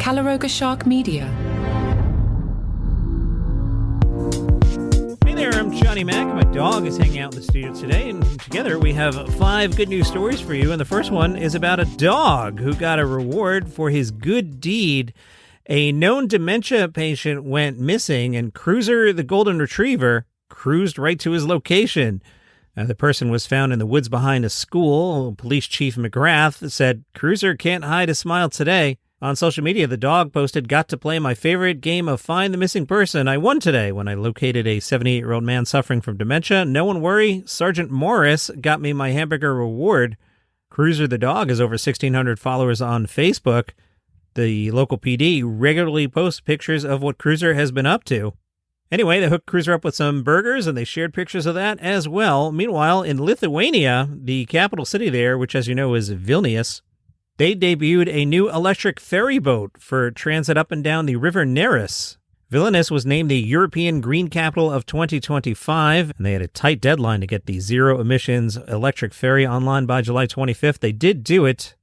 Caloroga Shark Media. Hey there, I'm Johnny Mac. My dog is hanging out in the studio today, and together we have 5 good news stories for you. And the first one is about a dog who got a reward for his good deed. A known dementia patient went missing, and Cruiser, the golden retriever, cruised right to his location. The person was found in the woods behind a school. Police Chief McGrath said, "Cruiser can't hide a smile today." On social media, the dog posted, "Got to play my favorite game of Find the Missing Person. I won today when I located a 78-year-old man suffering from dementia. No one worry, Sergeant Morris got me my hamburger reward." Cruiser the dog has over 1,600 followers on Facebook. The local PD regularly posts pictures of what Cruiser has been up to. Anyway, they hooked Cruiser up with some burgers, and they shared pictures of that as well. Meanwhile, in Lithuania, the capital city there, which as you know is Vilnius, they debuted a new electric ferry boat for transit up and down the river Neris. Vilnius was named the European Green Capital of 2025, and they had a tight deadline to get the zero-emissions electric ferry online by July 25th. They did do it.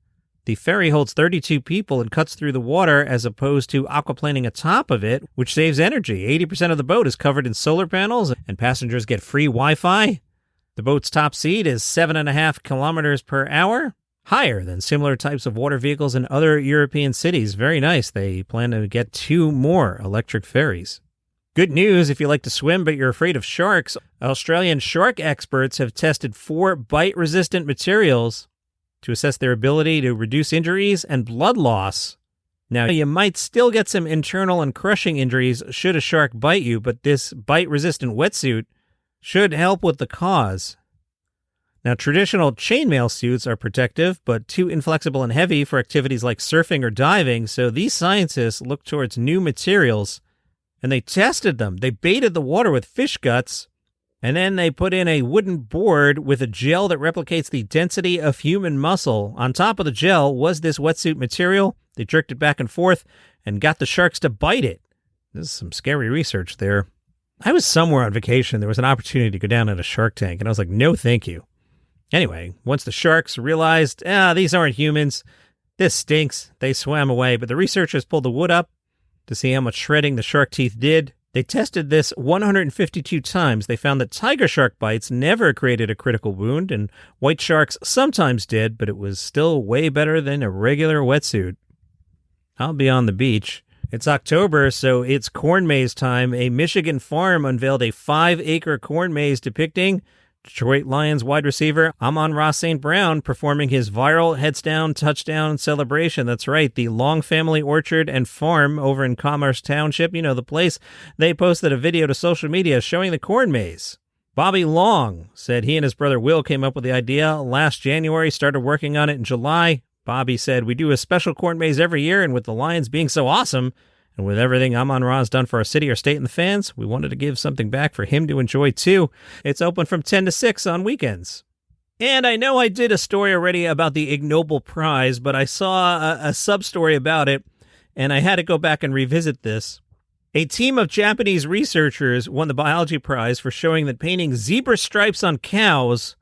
The ferry holds 32 people and cuts through the water as opposed to aquaplaning atop of it, which saves energy. 80% of the boat is covered in solar panels, and passengers get free Wi-Fi. The boat's top speed is 7.5 kilometers per hour, higher than similar types of water vehicles in other European cities. Very nice. They plan to get 2 more electric ferries. Good news if you like to swim but you're afraid of sharks. Australian shark experts have tested 4 bite-resistant materials to assess their ability to reduce injuries and blood loss. Now, you might still get some internal and crushing injuries should a shark bite you, but this bite-resistant wetsuit should help with the cause. Now, traditional chainmail suits are protective, but too inflexible and heavy for activities like surfing or diving, so these scientists look towards new materials, and they tested them. They baited the water with fish guts, and then they put in a wooden board with a gel that replicates the density of human muscle. On top of the gel was this wetsuit material. They jerked it back and forth and got the sharks to bite it. This is some scary research there. I was somewhere on vacation. There was an opportunity to go down in a shark tank, and I was like, no, thank you. Anyway, once the sharks realized, these aren't humans, this stinks, they swam away. But the researchers pulled the wood up to see how much shredding the shark teeth did. They tested this 152 times. They found that tiger shark bites never created a critical wound, and white sharks sometimes did, but it was still way better than a regular wetsuit. I'll be on the beach. It's October, so it's corn maze time. A Michigan farm unveiled a 5-acre corn maze depicting Detroit Lions wide receiver Amon-Ra St. performing his viral heads-down touchdown celebration. That's right, the Long Family Orchard and Farm over in Commerce Township, you know, the place. They posted a video to social media showing the corn maze. Bobby Long said he and his brother Will came up with the idea last January, started working on it in July. Bobby said, "We do a special corn maze every year, and with the Lions being so awesome, and with everything Amon-Ra's done for our city, our state, and the fans, we wanted to give something back for him to enjoy too." It's open from 10 to 6 on weekends. And I know I did a story already about the IgNoble Prize, but I saw a sub-story about it, and I had to go back and revisit this. A team of Japanese researchers won the biology prize for showing that painting zebra stripes on cows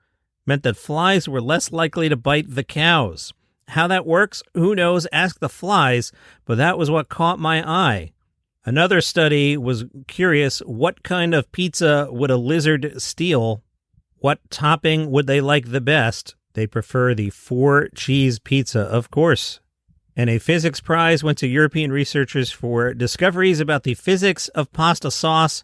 meant that flies were less likely to bite the cows. How that works, who knows? Ask the flies, but that was what caught my eye. Another study was curious, what kind of pizza would a lizard steal? What topping would they like the best? They prefer the 4-cheese pizza, of course. And a physics prize went to European researchers for discoveries about the physics of pasta sauce,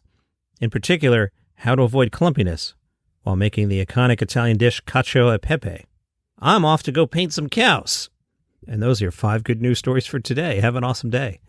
in particular, how to avoid clumpiness while making the iconic Italian dish cacio e pepe. I'm off to go paint some cows. And those are your 5 good news stories for today. Have an awesome day.